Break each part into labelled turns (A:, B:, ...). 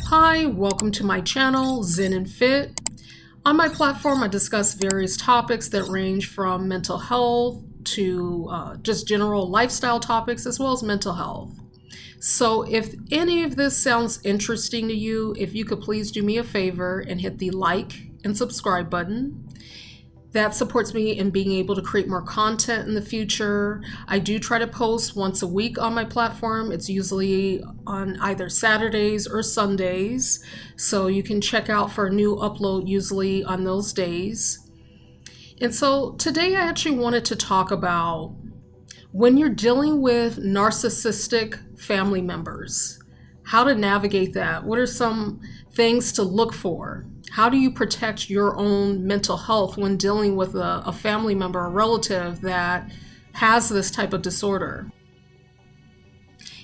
A: Hi, welcome to my channel, Zen and Fit. On my platform, I discuss various topics that range from mental health to just general lifestyle topics as well as mental health. So if any of this sounds interesting to you, if you could please do me a favor and hit the like and subscribe button. That supports me in being able to create more content in the future. I do try to post once a week on my platform. It's usually on either Saturdays or Sundays. So you can check out for a new upload usually on those days. And so today I actually wanted to talk about when you're dealing with narcissistic family members, how to navigate that. What are some things to look for? How do you protect your own mental health when dealing with a family member, a relative that has this type of disorder?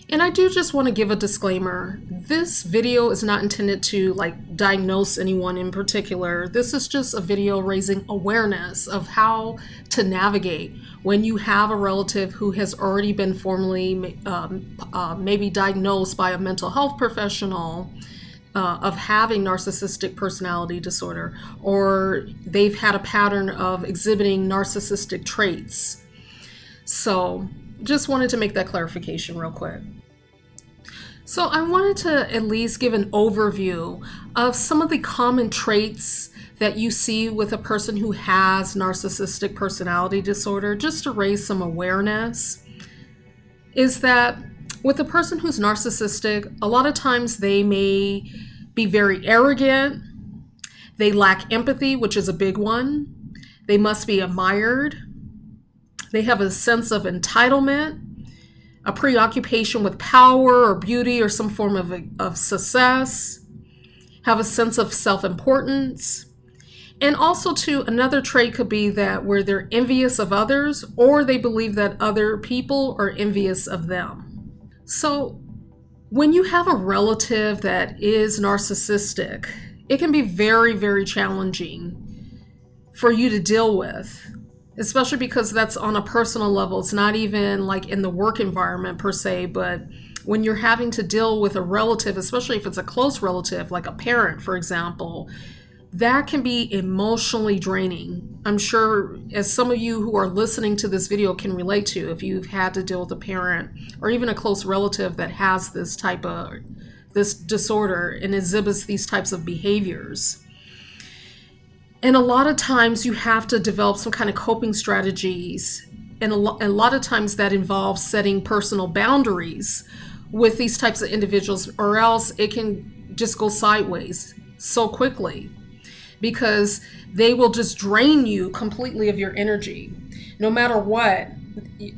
A: And I do just want to give a disclaimer. This video is not intended to diagnose anyone in particular. This is just a video raising awareness of how to navigate when you have a relative who has already been formally maybe diagnosed by a mental health professional of having narcissistic personality disorder, or they've had a pattern of exhibiting narcissistic traits. So just wanted to make that clarification real quick. So I wanted to at least give an overview of some of the common traits that you see with a person who has narcissistic personality disorder, just to raise some awareness. Is that with a person who's narcissistic, a lot of times they may be very arrogant. They lack empathy, which is a big one. They must be admired. They have a sense of entitlement, a preoccupation with power or beauty or some form of success, have a sense of self-importance. And also too, another trait could be that where they're envious of others, or they believe that other people are envious of them. So when you have a relative that is narcissistic, it can be very, very challenging for you to deal with, especially because that's on a personal level. It's not even like in the work environment per se, but when you're having to deal with a relative, especially if it's a close relative, like a parent, for example, that can be emotionally draining. I'm sure as some of you who are listening to this video can relate to, if you've had to deal with a parent or even a close relative that has this disorder and exhibits these types of behaviors. And a lot of times you have to develop some kind of coping strategies. And a lot of times that involves setting personal boundaries with these types of individuals, or else it can just go sideways so quickly, because they will just drain you completely of your energy. No matter what,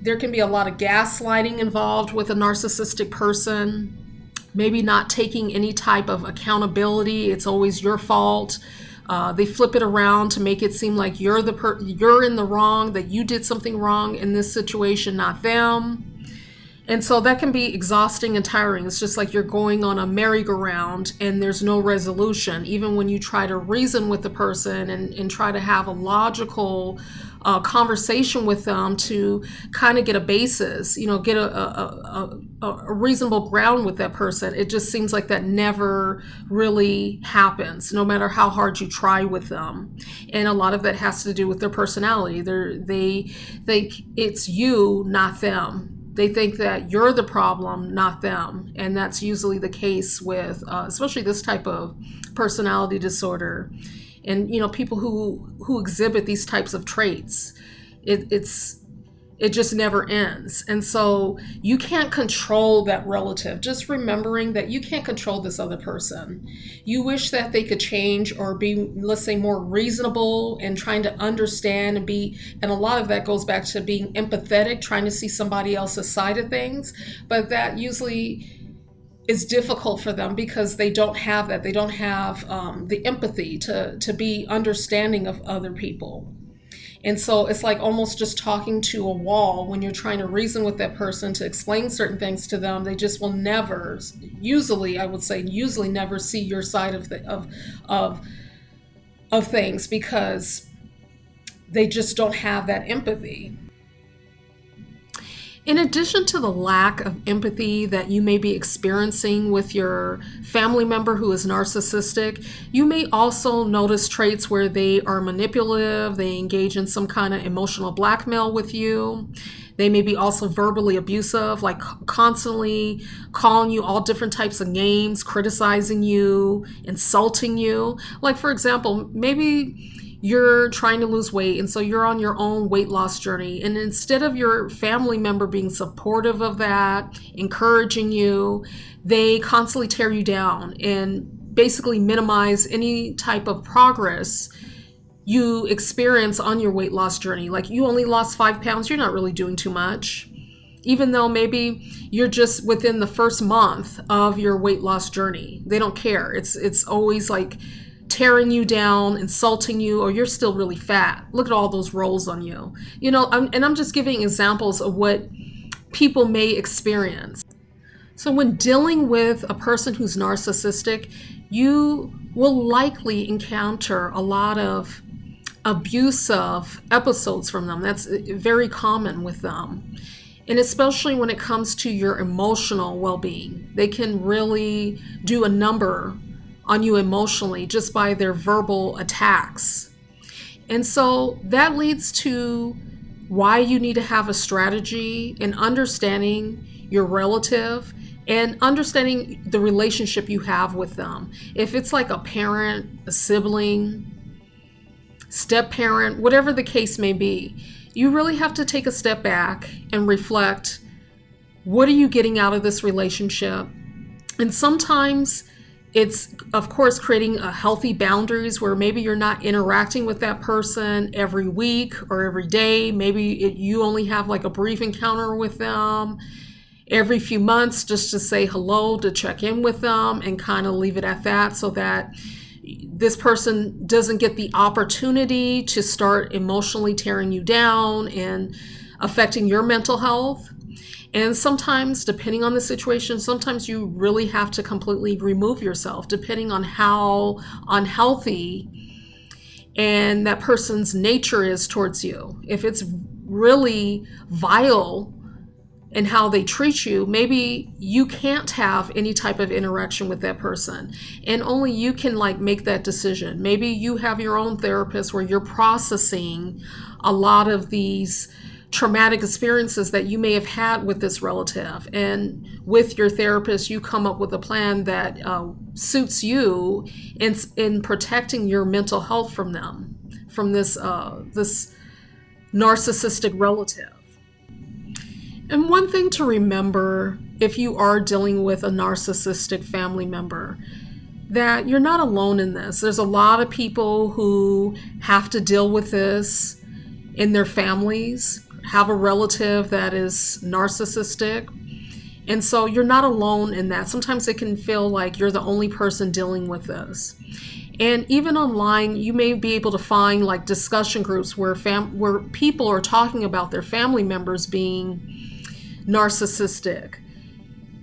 A: there can be a lot of gaslighting involved with a narcissistic person, maybe not taking any type of accountability. It's always your fault. They flip it around to make it seem like you're in the wrong, that you did something wrong in this situation, not them. And so that can be exhausting and tiring. It's just like you're going on a merry-go-round and there's no resolution. Even when you try to reason with the person and try to have a logical conversation with them to kind of get a basis, get a reasonable ground with that person, it just seems like that never really happens, no matter how hard you try with them. And a lot of that has to do with their personality. They think it's you, not them. They think that you're the problem, not them. And that's usually the case with, especially this type of personality disorder. And, people who exhibit these types of traits, it just never ends. And so you can't control that relative. Just remembering that you can't control this other person. You wish that they could change or be, let's say, more reasonable and trying to understand and a lot of that goes back to being empathetic, trying to see somebody else's side of things. But that usually is difficult for them because they don't have that. They don't have the empathy to be understanding of other people. And so it's like almost just talking to a wall when you're trying to reason with that person to explain certain things to them. They just will never, usually never see your side of things, because they just don't have that empathy. In addition to the lack of empathy that you may be experiencing with your family member who is narcissistic, you may also notice traits where they are manipulative, they engage in some kind of emotional blackmail with you. They may be also verbally abusive, like constantly calling you all different types of names, criticizing you, insulting you. Like, for example, maybe you're trying to lose weight and so you're on your own weight loss journey, and instead of your family member being supportive of that, encouraging you, they constantly tear you down and basically minimize any type of progress you experience on your weight loss journey. Like, you only lost 5 pounds, you're not really doing too much, even though maybe you're just within the first month of your weight loss journey. They don't care. It's always like tearing you down, insulting you, or you're still really fat. Look at all those rolls on you. I'm just giving examples of what people may experience. So when dealing with a person who's narcissistic, you will likely encounter a lot of abusive episodes from them. That's very common with them. And especially when it comes to your emotional well-being, they can really do a number on you emotionally just by their verbal attacks. And so that leads to why you need to have a strategy in understanding your relative and understanding the relationship you have with them. If it's like a parent, a sibling, step-parent, whatever the case may be, you really have to take a step back and reflect, what are you getting out of this relationship? And sometimes it's, of course, creating a healthy boundaries where maybe you're not interacting with that person every week or every day. Maybe you only have like a brief encounter with them every few months just to say hello, to check in with them, and kind of leave it at that, so that this person doesn't get the opportunity to start emotionally tearing you down and affecting your mental health. And sometimes, depending on the situation, sometimes you really have to completely remove yourself, depending on how unhealthy and that person's nature is towards you. If it's really vile in how they treat you, maybe you can't have any type of interaction with that person, and only you can like make that decision. Maybe you have your own therapist where you're processing a lot of these traumatic experiences that you may have had with this relative, and with your therapist you come up with a plan that suits you in protecting your mental health from them, from this narcissistic relative. And one thing to remember, if you are dealing with a narcissistic family member, that you're not alone in this. There's a lot of people who have to deal with this in their families, have a relative that is narcissistic. And so you're not alone in that. Sometimes it can feel like you're the only person dealing with this. And even online, you may be able to find like discussion groups where people are talking about their family members being narcissistic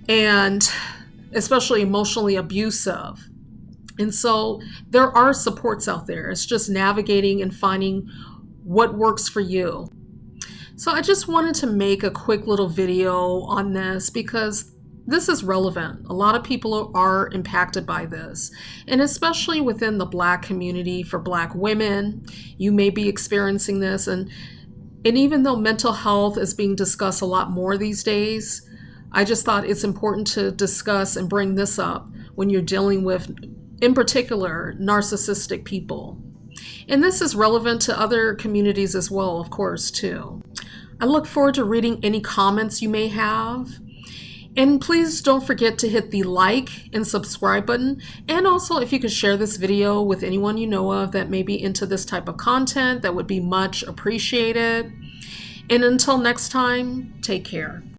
A: and especially emotionally abusive. And so there are supports out there. It's just navigating and finding what works for you. So I just wanted to make a quick little video on this because this is relevant. A lot of people are impacted by this, and especially within the Black community. For Black women, you may be experiencing this, and even though mental health is being discussed a lot more these days, I just thought it's important to discuss and bring this up when you're dealing with, in particular, narcissistic people. And this is relevant to other communities as well, of course, too. I look forward to reading any comments you may have. And please don't forget to hit the like and subscribe button. And also, if you could share this video with anyone you know of that may be into this type of content, that would be much appreciated. And until next time, take care.